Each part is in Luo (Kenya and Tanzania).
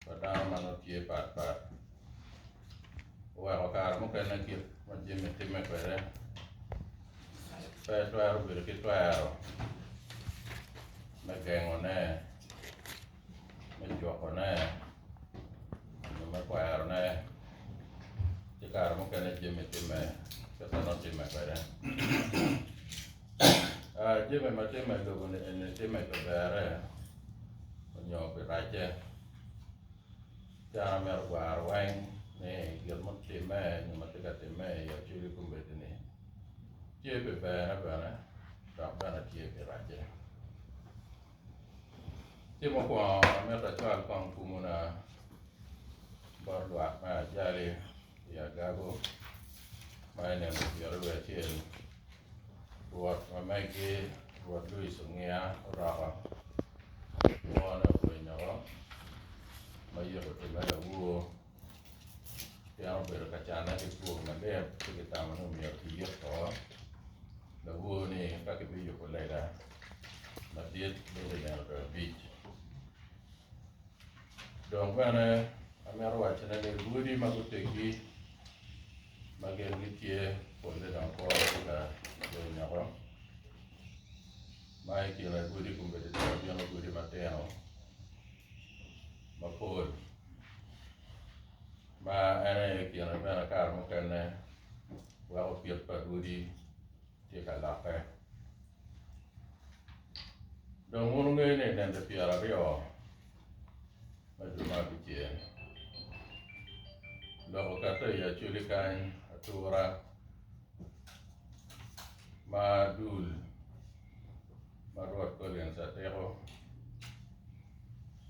pada mano tie pat wa ka mo kana ki ma jeme time kwere pa twaro bir ki twaro me gengo ne me joko ne me kwaro ne ti kar mo kana jeme time kata no time kwere jeme ma time go ne time ko bere nyo pe raje ja mer war wang ne gel mo time ni ma te ka time ya chiri kumbe ni tie pe bere bere ta bere tie pe raje ti mo ko mer ta twal kon kumuna bordwa ma jali ya gago ma ne mo yoro we tien ruot ma magi ruot Luis ngia ora Buona punyoro, ma io che me la vuo, piano per cacciare che può, ma lei che sta ma non mi ha io sto, la vuo ne fa che io collega, ma diet dove nel beach. Donc bene, a me ero a cenere il budi ma tutte qui, ma che mi tie polle da un po' da punyoro. Mai che la budi come vedete abbiamo budi mattino ma poi ma ene che non era caro che ne va più per budi che la fe don uno ne da piara rio ma già di che dopo che ya chuli kan atura ma dul ma ruot kolen sa tero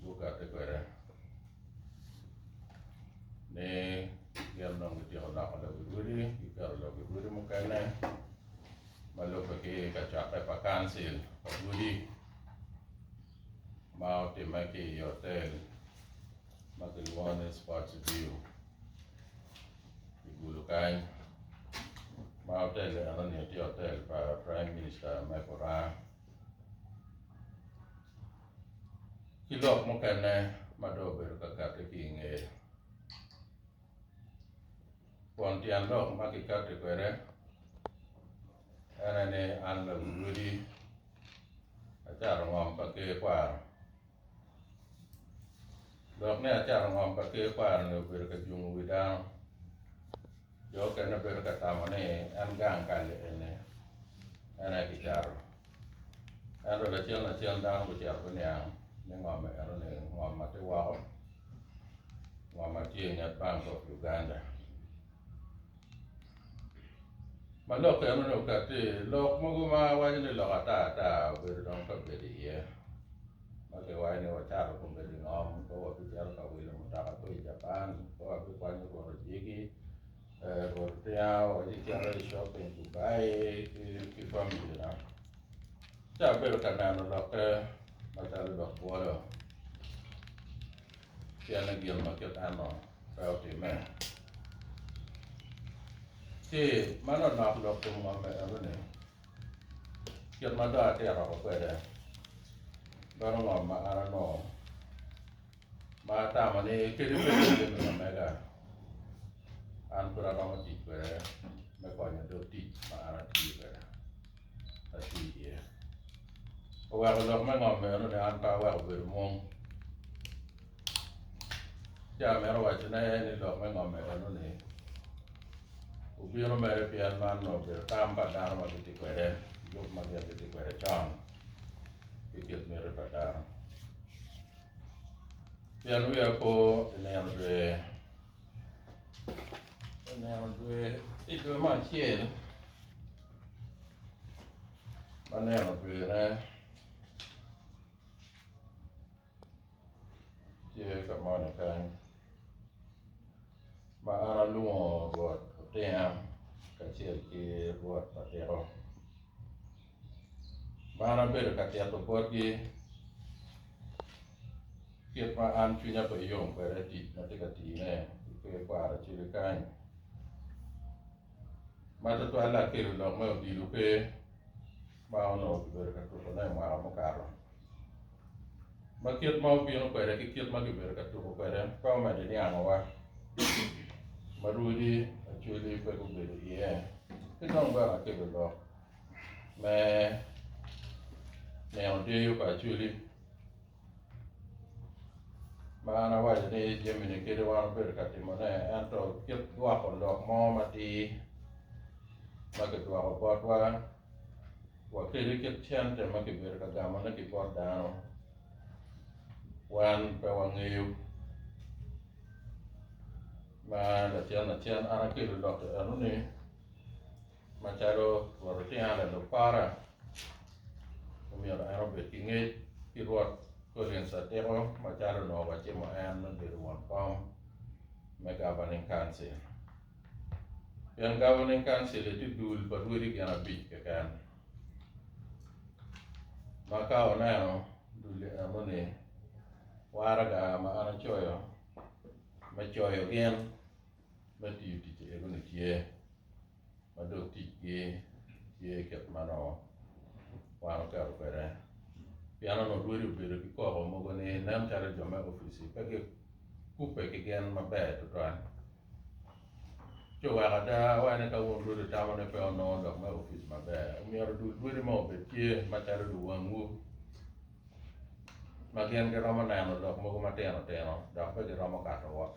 buka te kwere ne yam nong ti ho la da budi ki kar la budi mo kane ma lo ke ka cha pa kansil pa budi ma te ma ke hotel ma ke one spot view di bulu kan ma hotel ana ne ti hotel pa prime minister ma pora kilok mo kane ma do ber ka ka te ki nge kon ti an lok ma ki ka te kwere ana ne an la budi acara ngom pa ke kwar dok ne acara ngom pa ke kwar ne ber ka jung widang jo ke na ber ka tamane an gang kale ne ana ki jaro an ro la chel dang bu jar bu nyang ne ngom me ro ne ngom ma te wa ngom ma ti ngat bang ko Uganda ma lok ke no ka te lok mo ma wa ne lo ta ber dong ka be di ye ma ke wa ne wa tar ko be di ngom ko wa bi jar ka wi lo ta ka to Japan ko wa bi kwa ni ko ji Bortea o di chiaro di shopping Dubai che famiglia no? Già per canale lo che magari lo buono tiene di ma che hanno fatto me sì ma non ho lo che ma me non è che ma da te era quelle non ma era no ma ta ma ne che di me mega ancora non ti quelle me quando do ti ma era ti quelle a ti o wa lo ma ngom me no an pa wa ber mong ja me ro wa chene ni lo ma ngom me no ni u bi no me pe an man no ber tam pa dar ma ti kwere yo ma ya ti kwere chang ki ti me re pa dar ya no ya ko ne an due i due ma chien ma ne no ne che ka ma ne kan ma ara luo ruot tem ka chiel ki ruot patero ma ara ber ka tia to porgi kiet ma an pinya pa yong pa ti na te ka ti ne ke kwa ra chi kan ma to ala ke lo ma di lu pe ma no ber ka to na ma mo ka ro ma kiet ma pi no pa ki kiet ma ki ber ka to pa kau ma de yang wa marudi actually pe ko be ye ke dong ba ke lo me on de yo pa actually ma na wa de Gemini ke de wa pe ka ti mo ne anto ke wa ko lo mo ma ti ma ke wa ko wa ke ke chen te ma ke be ka ga ma na ke po da wan pe wa ngiu ma la chen ana ke lo te anu ni ma charo wa ti ana lo para mi ora ero be ki nge ki ruat ko len sa te ro ma charo no wa che mo an no de wan pam me governing council yang governing council itu dul pa duri ki ana bi ke kan ma ka ona no dul anu ni wara ga ma ana choyo ma choyo gen ma ti e ko ni tie ma do ti ye ket mano wano ka ko re piano no duri be ki ko mo go ne nam tare jo ma office pe ke ku pe ke gen ma be to tran jo wa da wa ne ka wo duri ta mo ne pe no do ma office ma be mi ro duri mo be tie ma tare du wangu ma gen ke romo na no do mo go ma te no da pe ke romo ka wa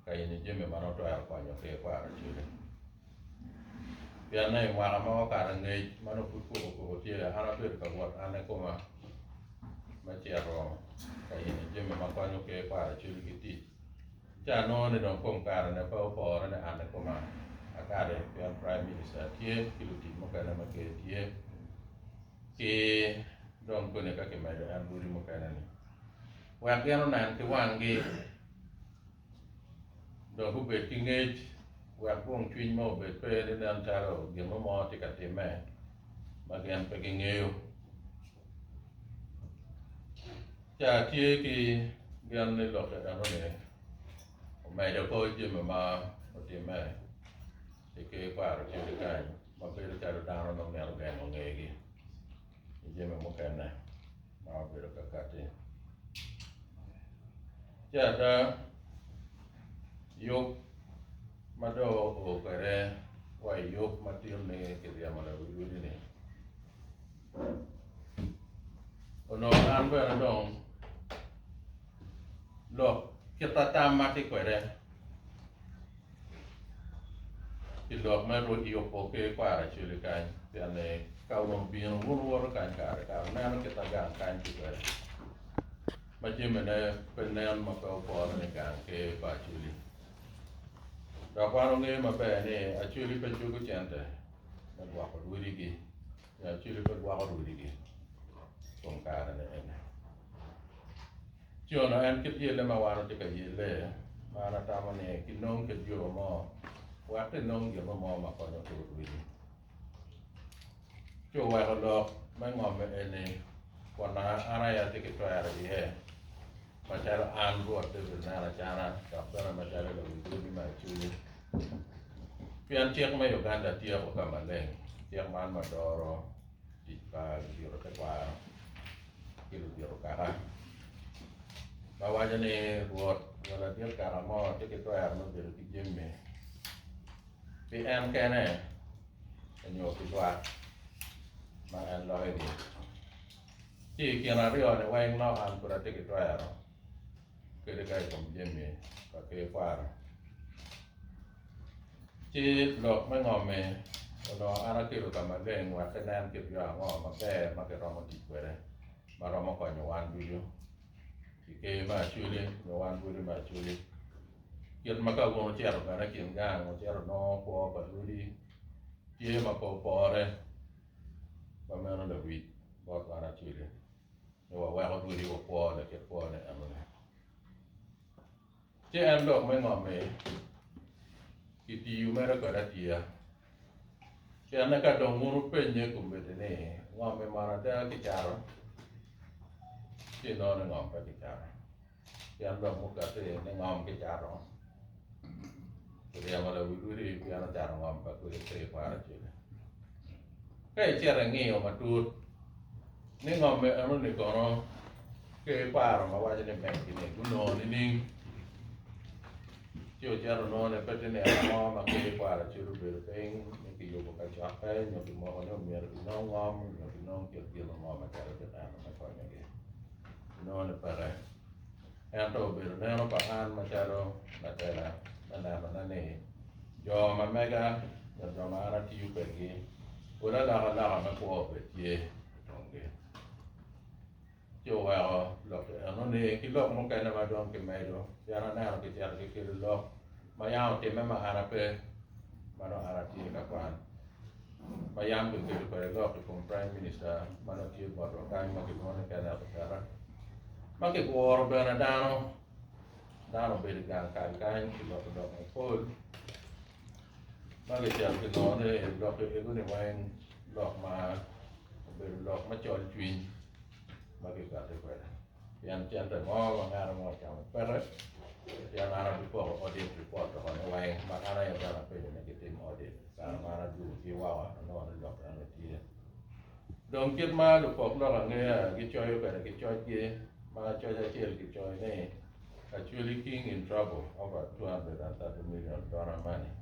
ka ni je me ma no to ya ko nyo ke kwa ra chile piano e wara ma ka ngai mano ko tie ana pe ka wa ana ko ma tiaro ka ini je me ma kwa nyo ke kwa chili kiti cha no ne don ko ka ne pa ne ana ko ma akare pian prime minister tie kiluti mo ka na ma ke tie ke don ko ne ka ke ma an buri mo ka na ni wa ke no nan ke wangi do bu be tingage wa pung twin mo be pe de nan taro ge mo ti ka te me ma gen pe ge ngeu cha tie ki gen ne lo ka no ne o me de ko je ma o te me te ke pa ro ti ka ma pe de ka da no ne ge no ge gi je me mo ka na ma be ro ka te cha da yo mado o kare wa yo matil ne ke dia mala wi ni ono an ba dong lo kita tamati kare il lo ma ro io po ke para chile kan ya ne ka uno bien wor kan ka na no kita ga kan ti kare ma je me ne penen ma ka po ne kan ke pa chile da paro nge ma be ne actually pe ju ko chente ma wa ko duri gi ya actually pe wa ko duri gi kon ka ne ne jo na en ke ye le ma wa no te ka ye le ma na ta ma ne ki non ke jo mo wa te non ge mo ma ko no duri gi jo wa ko lo ma ngom me ne ko na ara ya te ke to ya ri he ma cha an ro te na na cha na ka pa ma cha le duri ma actually pian tiek ma Uganda tiek ko kamaleng tiek man madoro di pa biro te kwa kilo biro kara bawa jane ruot wala tiek kara mo te ke to ar no biro ki jemme pn kene enyo ki kwa ma an lo he di ti kiana rio ne wang no an kura te ke to ar ke de kai kom jemme ka ke kwa chi lo ma ngome lo ara ke lo kama leng wa ke nan ke ya ngo ma ke ma ke ro ma ti kwere ma ro ma ko nyo wan bi yo ki ke ma chule nyo wan bu ma chule ket ma ka go ti aro na ki nga ngo ti aro no ko ba lu di ti ma ko pore ba me no da wi ba ka na chule no wa ko du di ko po le ke po ne amo ne ti an lo ma ngome iti umera kada tia kiana ka dong muru penye kumbete ne ngome marata ki charo ki no ne ngom pa ki charo kiana dong muka te ne ngom ki charo kuri amala wuri kiana charo ngom pa kuri te para chile kai chara ngio matut ne ngom me anu ne kono ke para ma waje ne me ki ne kuno ni Cio jaro no ne petene mo ma ke para churu bel peng ne ki yo ka cha ka no ki mo no mi ar no ngom no ki no ke ki no mo ma ka ke ta ma ko ne ge no ne para en to bel ne no pa an ma charo na tela na ne jo ma mega jo ma ra ti yu pe gi ora la ma ko pe tie tonge cio wa lo no ne ki lo mo ka na ma don ke me do ya na ke ya ke lo Mayam te mema arape mano arati ka kwan mayam ke ke go ke prime minister mano ti bo ro kai ma ke mo ne kana para ma ke ko ro bana dano be ga ka ki lo do ko pol ma ke ya ke no ne lo ke ko ne wen lo ma be lo ma chol twin ma ke ka te ko yan chen te mo ma ngara mo ka para yang arah report audit report on why makana yang dalam page ni kita audit karena mana dulu jiwa no ada dokter nanti dong kit ma lu pok lo nge ki choy ka ki choy ki ma choy ja chel ki choy ne actually king in trouble over 230 million dollar money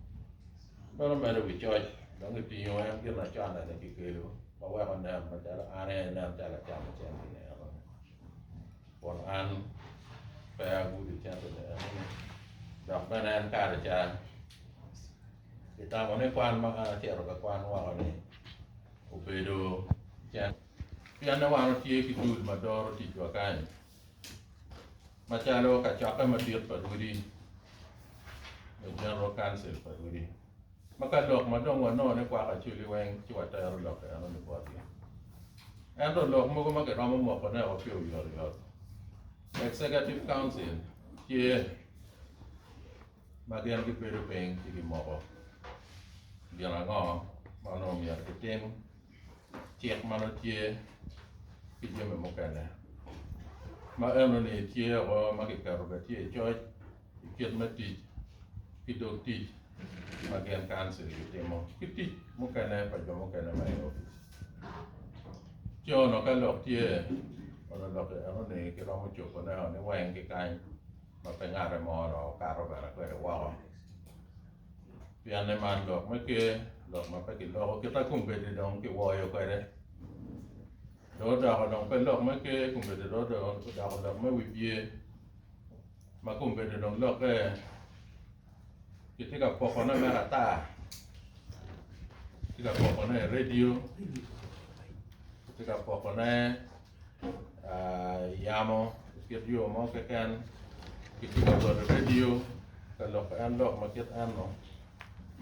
but man we choy dong ki yo am ki la chan na ki ke lu ba wa man na ma ta are na ta la chan chen ni pon an Paya budi chanto ne dok banan kar cha kita mo ne kwan ma tiaro ka kwan wa ne obedo chan pian na wa tie ki dud ma doro ti jwa kan ma chalo ka chaka ma tiet pa dudi e general council pa dudi maka dok ma dong wa no ne kwa ka chuli wen chi wa ta ro dok ka no ne kwa ti en ro lok mo ko ma ke ro mo ko ne o pio yo Executive Council kia bagian ki peru peng ki mo dia ngo mano mi ar kitem tiek mano tie ki je me mo kana ma eno ni tie o ma ki karo ga tie joy ki ma ti ki do ti bagian council ki temo ki ti mo kana pa jo mo kana mai office jo no ka lo tie ono lo ke ono ne ke ro mo chuko ne ono wen ke kai ma pe ngare mo ro ka ro ba ko re wa pian ne man lo me ke lo ma pe ki lo ke ta kum be de dong ke wo yo ko re do da ko dong pe lo me ke kum be de do da ko lo me wi bie ma kum be de dong lo ke ki te ka po ko na me ta ki ka po ko ne radio ki ka po ko ne yamo radio mo ke kan kita buat radio kalau kan lo maket ano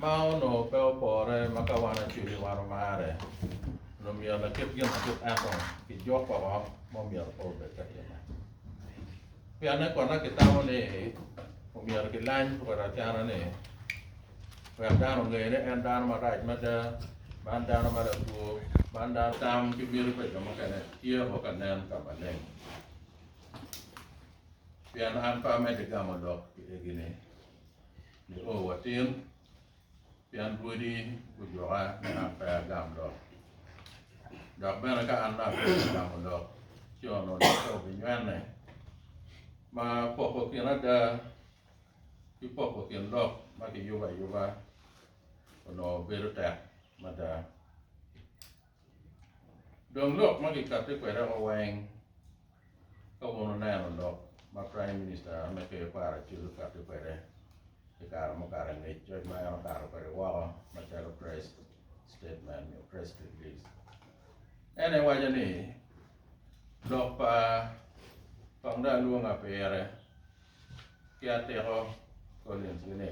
mau no pel pore maka wana curi wana mare no mia la ket gen maket ano ki jok pa mo mia po be ka ya piana ko na kita mo ne mo mia ke lan ko ra tiana ne wa dano ne ne an dano ma raj ma da man dano ma da ko man da tam ki biru pe mo ka ne kia ho ka nan ka ba ne pian an pa me de gamo dok gini ni o watin pian budi ujora na pa gam dok dok bana ka an na pa gamo dok cio no do binyan ne ma po ki na da ki po ki dok ma ki yuba no beru ta ma da dong lok ma ki ka te kwera o wang ko mo na no dok ma prime minister me ke para chulu ka te pere ke kar mo kar ne choi ma ya kar pere wa ma chalo press statement no press release ene wa jani dok pa pang da lu nga pere kia te ho ko len sine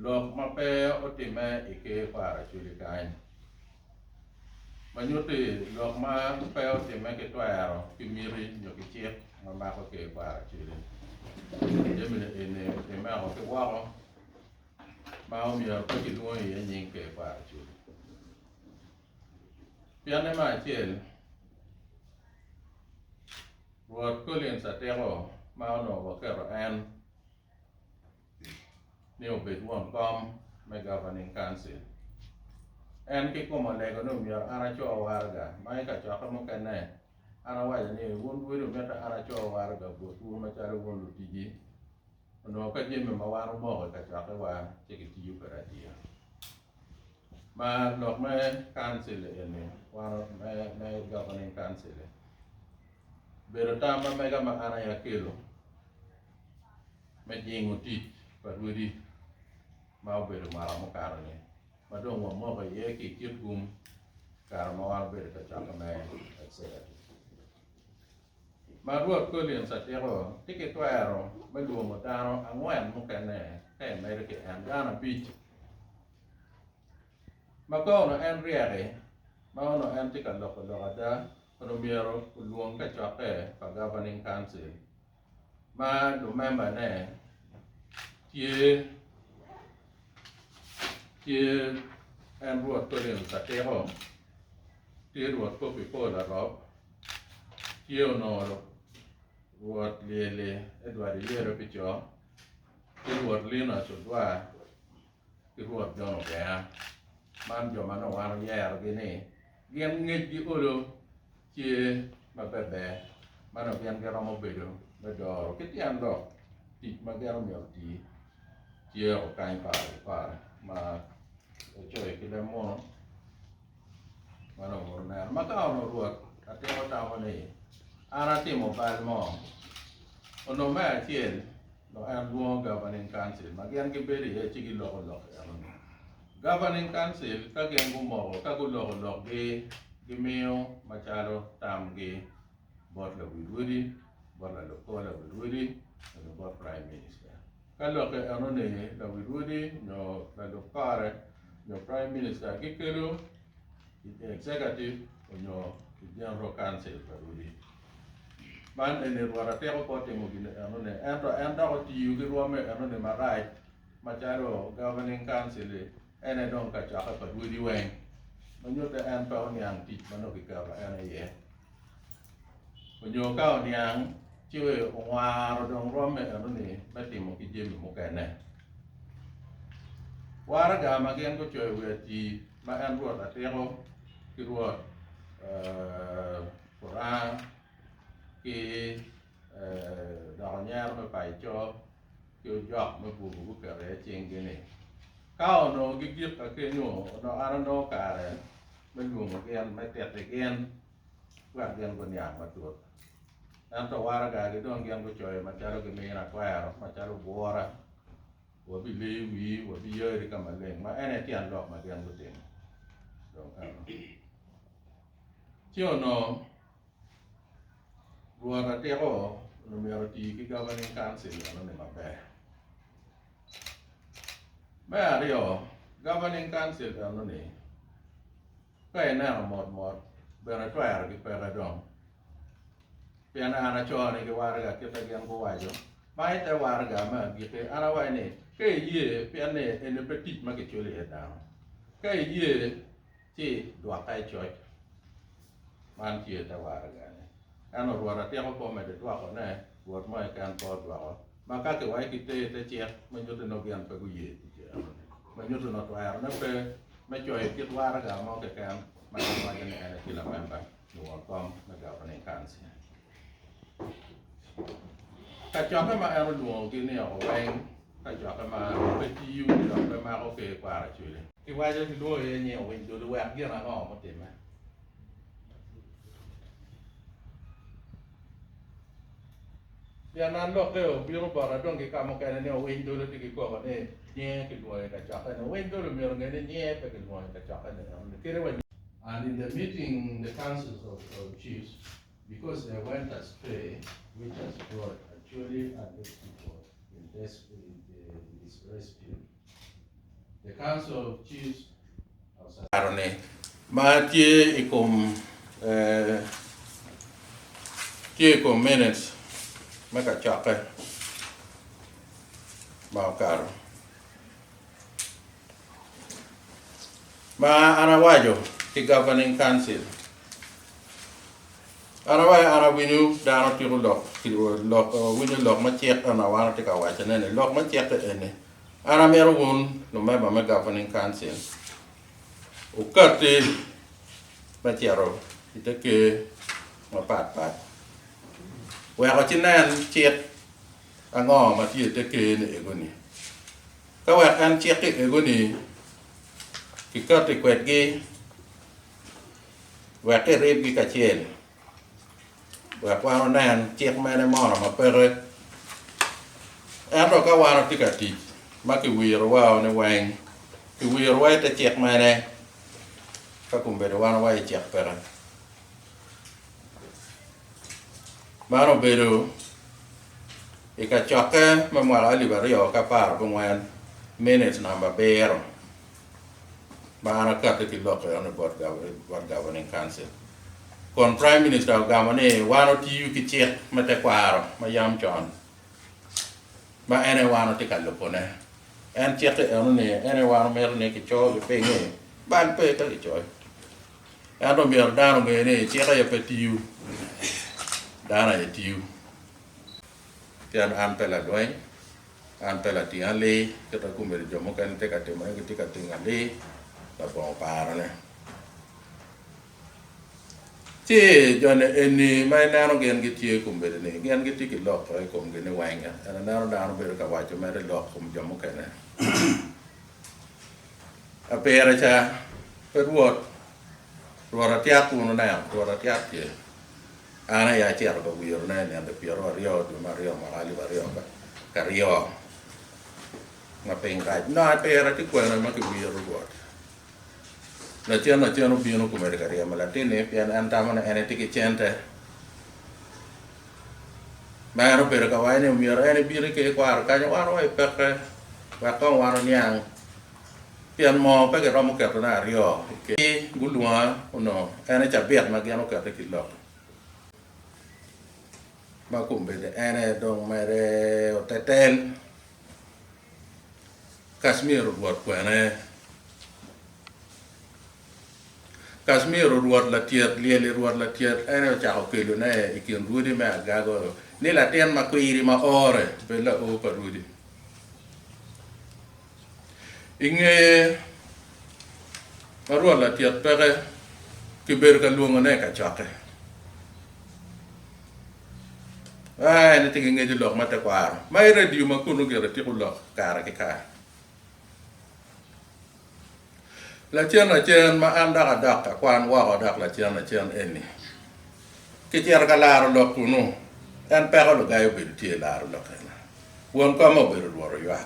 lok ma pe o ti me ke para chulu kain Manyuti lok ma pe o ti me ke twaro ki miri nyo ki chep ma ko ke para chile je me ne te ma ko ke wa ma o mi ko ki lo ye nyin ke para chile pian ne ma chel rot ko len sa te ro ma no ko ke ro an ne o bet won kom me governing council en ki ko ma le ko no mi ara cho warga mai ka cho ka mo ke ne ana wa ni won wi do meta ana cho warga bo tu ma cha won lu tiji no ka jeme ma waro mo ka cha ka wa che ki yu ka dia ma lok me council ene waro me governing council bero tama me ga ma ana ya kelo me jingu ti pa wudi ma bero mara mo karane ma do mo ka ye ki kitgum kar ma waro bero ka cha ka me etc ma ruot ko lien sa tero tike twero ma luongo dano ang'wen mokene ka America en Ghana Beach ma kono en riere ma ono en tika loko da ono miero luong ka choke pa governing council ma do member ne tie en ruot ko lien sa tero tie ruot ko pipo la rob tie ono ruột lele Edward Liero picho cái ruột lino so dwa cái ruột dono ga man jo mano wano yer gini gien ngej di olo che ma bebe mano gien gero mo bedo bedoro kitian do ti ma gero mio ti che o kain pa ma choe ki le mono mano morna ma ka ono ruột atemo tamo ni ana timo balmo ono ma tiel no an luong governing council ma gian ke beri e chigi lo governing council ka gen go mo ka go lo ge meo machalo tam ge bot la wudi bot la ko la wudi no bot prime minister ka lo ke ano ne la wudi no la lo pare no prime minister ke kero executive no general council ka wudi man ene ruara teko kote mo gine ano ne ento ko ti yugi ruame ano ne marai macharo governing council ene don ka chaka pa wudi wen manyote ento nyang ti mano ki ka ene ye manyo ka nyang chiwe waro don ruame ano ne matimo ki jemi mo kene wara ga magen ko choy weti ma en ruara teko ki ruat Quran ki donyar me pai cho ki jok me bu kare ching gini kao no gigip ka ke no arano kare me lu mo gen me tet gen wa gen gon yang ma tu an to wara ga gi don gen go choy ma charo ge me na kwaro ma charo bora wo bi le wi wo bi ye ri ka ma leng ma ene tian lok ma gen go tim donc tio no ruara teko no miaro ti ki governing council ano ne mabe ma rio governing council ano ne kai na mod bera twar ki pera dong piana ana cho ne ki warga ki pe gen ko wajo mai te warga ma gi pe ana wa ne ke ye piane ene petit ma ke chole da ke ye ti do kai choi man ti te warga ano ruara tiako po me de tua ko ne ruat mai kan po tua maka ke wai kite te che menyoto no gian pe guye menyoto no tua ne pe me choi kit wara ga mo ke kan ma ma ne ana kila member no kom na ga ne kan si ka chaka ma ano luo ki ne o wai ka chaka ma pe ti yu ni pe ma o ke kwara chule ki wai je luo ye ni o win do lo wa gi na no mo te ma ya nan lo ke o biro bara don ke kamo kene ne o window le ke ko ne nie ke lo ka chaka ne window le mero ne nie pe ke lo ka chaka ne ke re and in the meeting the councils of chiefs because they went astray which has brought actually and the people in this rescue the council of chiefs arone ma tie ikom minutes maka chaka mau karo ma ana wajo ki governing council ana wa ana winu dano ti lok winu lok ma chek ana wana ti ka wacha ne lok ma chek ene ana mero won no member ma governing council o kate ma chero itake ma pat wa ko chinan chet ango ma ti te ke ne ego ni ka wa kan che ke ego ni ki ka te kwet gi wa ke re gi ka chen wa kwa nan che ma ne mo ma pere ando ka wa ti ka ti ma ki wir wa ne wang ki wir wa te che ma ne ka kumbe de wa wa che pere mano bedo e ka choke ma mala libario ka par bungwan minutes number bero mana ka te kiloko on board governing council kon prime minister gamane wano ti yu ki che ma te kwaro ma yam chon ma ene wano te kalopone en che te on ne ene wano mer ne ki cho pe nge ban pe ka ki cho ando mer dano nge ne che ka ya pe ti yu dana ya tiu tian an pela doing an pela tian le kita kumber jomo kan te kate mana ketika tinggal le la bon para ne ti jone eni mai nano gen giti kumber ne gen giti ki lok fa kum gen wanga ana nano dano ber ka wacho mere lok kum jomo kan ne a pera cha per ruora tia kuno na ruora tia ti ana ya tia ro bu yor na ne ande piero rio du mario marali vario ka rio ma penga na pera ti kwena ma ki yor ruot na tia no pieno come re caria ma la tene pian antama na ene ti ki chente ma ro per ka wa ne mi ro ene biri ke kwar ka wa ro e per wa ka wa ro nyang pian mo pe ke ro mo ke na rio ke gulua uno ene cha biet ma ge no ka te ki lo ma kumbe de ene dong mere o tetel Kashmir ruot kwene Kashmir ruot la tiet lieli ruot la tiet ene cha o kelo ne ikin rudi me gago ni la ten ma kuiri ma ore be la o parudi inge ma ruot la tiet pere ki ber ka luongo ne ka choke ai ne tingi ngeji lok mate kwaro mai radio ma kunu gere ti lok kara ki ka la chen ma anda ka dak ka kwan wa ka dak la chen eni ki cher ka laro lok kunu en pe ko ga yo ber ti laro lok na won ko mo ber woro yo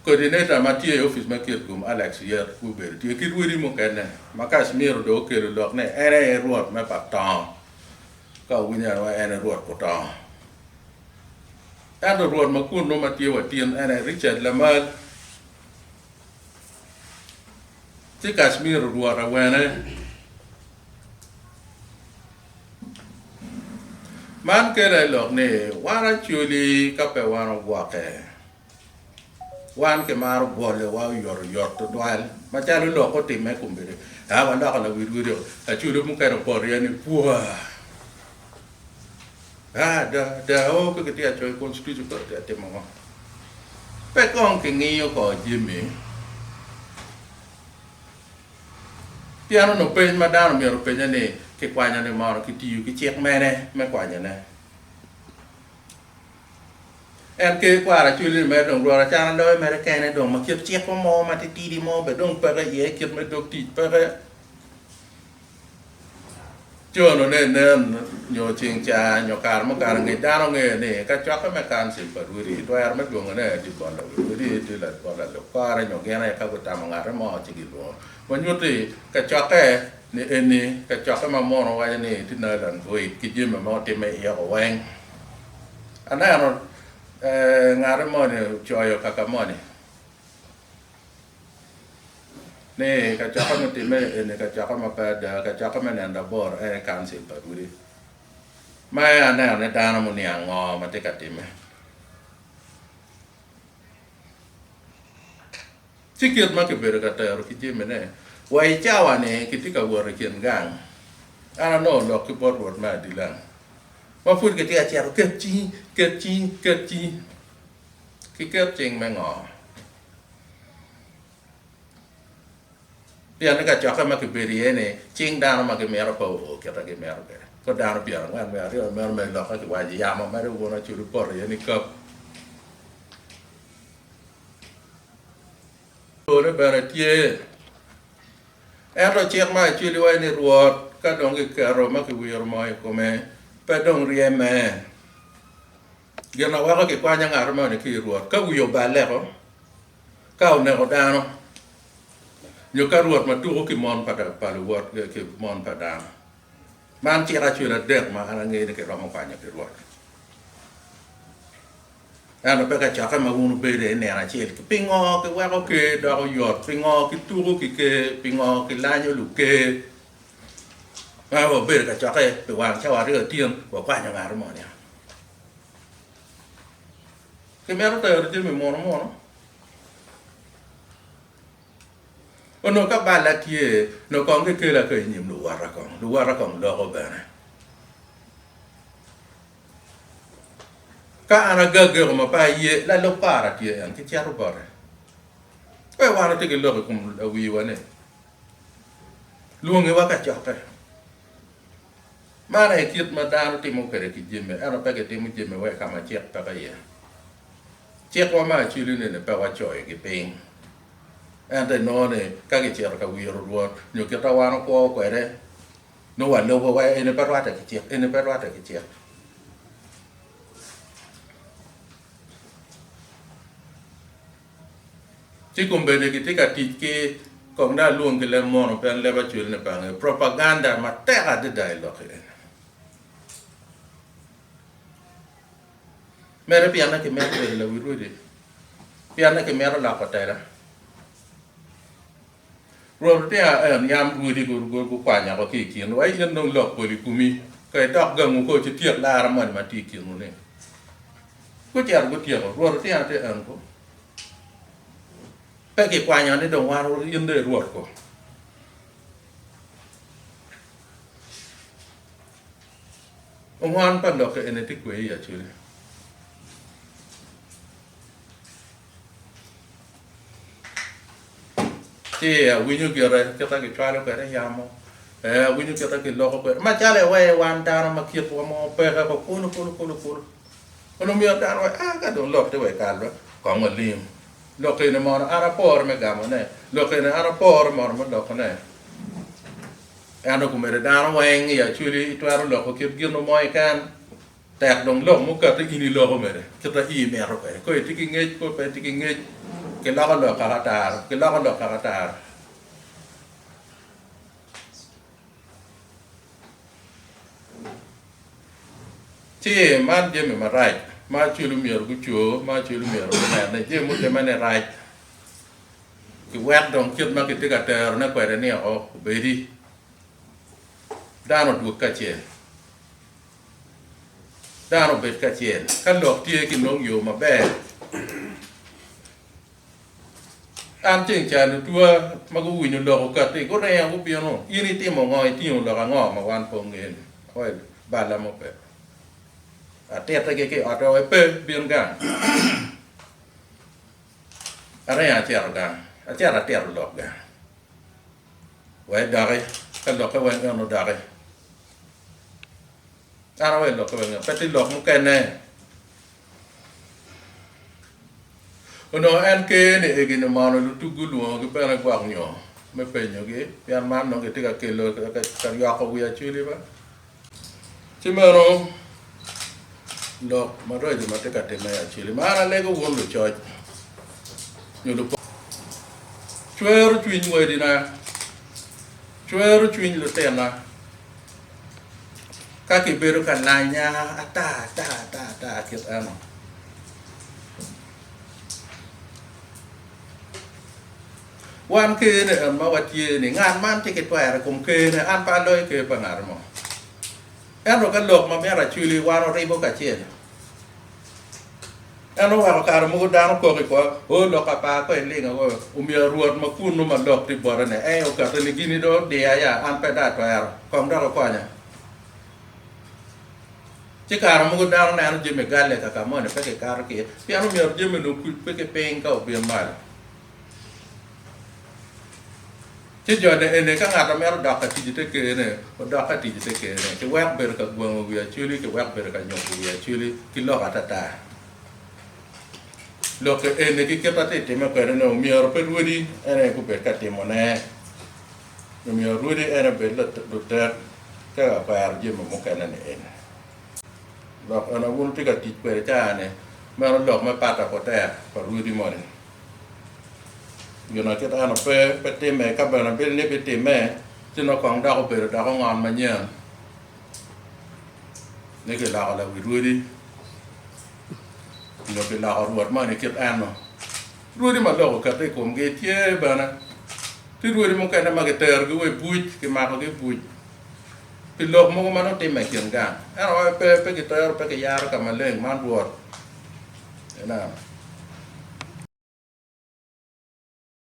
coordinator ma ti office ma kir kum Alex yer ku ber ti ki wiri mo kene ma Kashmir do ke lok ne ere ruot ma pa ta ka winya wa ene ruot ko ta ando ruot ma kun no ma ti wa tien ene Richard Lamal ti Kashmir ruot a wene man ke le lok ne wara chuli ka pe wana wa ke wan ke mar bole wa yor to dwal ma cha lo ko ti me kumbere ha wa nda ka na wiru a chulu mu ka ro por ya ni pua da o ke ti a choi constitution ko te mo pe kon ke ngi yo ko jimi piano no pe ma da no mi ro pe ne ke kwa nya ne ma ki ti yu ki chek me ne me kwa nya ne em ke kwa ra chuli me dong ro ra cha no me ra ke ne dong ma ki chek ko mo ma ti di mo be dong pe ga ye ki me dok ti pe ga cho nó nên nhiều chuyện trà nhiều cả một cả người ta nó nghề này các cháu các mẹ can xịt vào đuôi đi tôi ăn mất đường cái này thì còn là đuôi đi thì là còn là lúc qua đây nhiều cái này các cô ta mà ngã nó mò chỉ kịp luôn mà như thì các cháu cái này các cháu cái mà mò nó quay này thì nơi là vui cái gì mà mò thì mẹ yêu của anh này nó ngã nó mò này chơi các mò này nih kacau kan tim ini kacau kan pada kacau kan mana anda bor kan sih pak Budi, mai anda dana muni ango mati katim, sikit mak berkata orang kita mana, wai cawan ni ketika buat rekian gang, anak no lok kebor buat madilang, mafud ketika cara kecing, kicing mengo. Pian ka chaka ma ke berie ne ching da ma ke mero po ke ta ke mero ke ko dano piano ngan me ari me lo ka wa ji ya ma me ro na chu por ye ni kap o ne bere tie ero chiek ma chu li wa ni ruot ka dong ki karo ma ki wir mo ko me pe dong rie me gena wa ka ki kwa nya ngar ma ni ki ruot ka wi yo ba le ko ka ne ko dano nyo ka ruot ma tu ki mon pa pa ruot ki mon pa dano man chi ra chu la dek ma ana ngi ni ki ro ma kwa nya ki ruot ana pe ka cha ka ma unu be de ne na chi ki pingo ki wa ko ke do ko yot pingo ki tu ki ke pingo ki la nyo lu ke ma bo be ka cha ka pe wa cha wa re tien bo kwa nya ngar mo ne ki me ro te ri me mo no ono ka bala tie no kong ke la ke nyim lu wa ra kong lo ko bene ka ana ga ma pa ye la lo para tie an ki cha ro bore pe wa na te ke lo ko wi wa ne lu nge wa ka cha pe ma na kit ma da no ti mo ke ki jime ana pe ke ti mo jime wa ka ma che pa ka ye che ko ma chi lu ne pe wa choi ki ping ante no ne ka ke che ka wi ro nyo ke ta wa no ko ko re no wa lo wa ene pa ra ta ki che ene pa ra ta ki che chi kum be ne ki ti ka ti ke kong da luong ke le mo no pen le ba chu ne pa nge propaganda ma te ka de dai lo ke mere piana ke me ke le wi ru de piana ke me ro la ko te ra rồi thế nham vui đi cô quả nhà có kỳ kiến nó ấy nhân nông lộc của đi cumi cái đọc gần một cô chỉ tiệc la mà ti kiến nó này có chèn có tiệc rồi thế cô cái quả nhà này đồng hoa nó yên để ruột cô ông hoan bắt đầu cái này thích quấy à chứ thì winyu kira kita ki chwalo kere yamo winyu kita ki loko kere ma chale we wan dano ma kiet wa mo pe ka ko kuno ono mi dano wa ka don lok te we ka lo ko mo lim lok ne mo ara por me gamo ne lok ne ara por mo lok ne ano ku mere dano wen ya chuli twaro lok ki gino mo kan tek dong lok mo ka te ini loko mere kita i me ro ko ti ki nge ko pe ti ki nge cái lo karatar chi man je me marai ma chulu mier ku chu ma chulu mier ku ne je mu te mane rai ki wet dong kit ma ki te ka ter na kwa ne o be di dano du ka che dano be ka che kan lok tie ki nong yo ma be an cheng chan tua ma ku wi no lo ka te ko re ko pi no ini ti mo ngoi ti no lo ka ngo ma wan po ngen oi ba la mo pe a te ta ke a to pe bien gan a re a che ga a che ra te lo ga wai da re ka lo ka wan no da re a ra wai lo ka wan pe ti lo mo ke ne ono an ke ne e gino mano lu tu gulu ke pera kwa nyo me pe nyo ke pian man no ke tika ke lo ka ya ko wi a chuli ba chimero lo ma ro de ma tika te me a chuli ma na le go won lu cho nyo lu chwer twin we di na chwer twin lu te na ka ki beru kan na nya ta ke ano wan ke ne ma watie ne ngan man te ke twa kum ke ne an pa loy ke pa ngar mo en ro ka lok ma me ra chuli wan ri bo ka che en ro wa ka mo da no ko o lo ka pa ko le ngo mi ruot ma kun no ma lok ti bo ne e o ka te ni gini do de ya an pa da twa ko da ko nya che ka mo da no na je me gale ka mo ne pe ke ka ke pi an mi je me no ku pe ke pe ka o bi mal chứ giờ này các ngài làm em đọc cái gì thế kia này có đọc cái gì thế kia này cái web về cái guồng về chili cái web về cái nhộng về chili cái lo cả ta lo cái này cái kita tete mà cái nó mi ở bên đuôi đi này cũng về cái tiền mà nè mi ở đuôi đi này về là được cái phải làm gì mà một cái này lo nó vốn cái tít về cha này mà nó lo mà bắt được cái phải đuôi đi mà này nó kita nó pe tim mẹ các bạn bên này pe tim mẹ chứ nó còn đau về đau ngon mà nhỉนี่คือเราอะไรรู้ดิเราเป็นเรารวดมากในเก็บอันเนาะรู้ดิมันเราก็ได้กลมเกเทียบ้านะที่รู้ดิมันแค่นั้นมาเกเตอร์ก็ไว้บุยก็มาก็ได้บุยเป็นโลกมันก็มันต้องเต็มแม็กเกี่ยงกันเราไปเกเตอร์ไปเกยาแล้วก็มาเล่นมันรวดนะ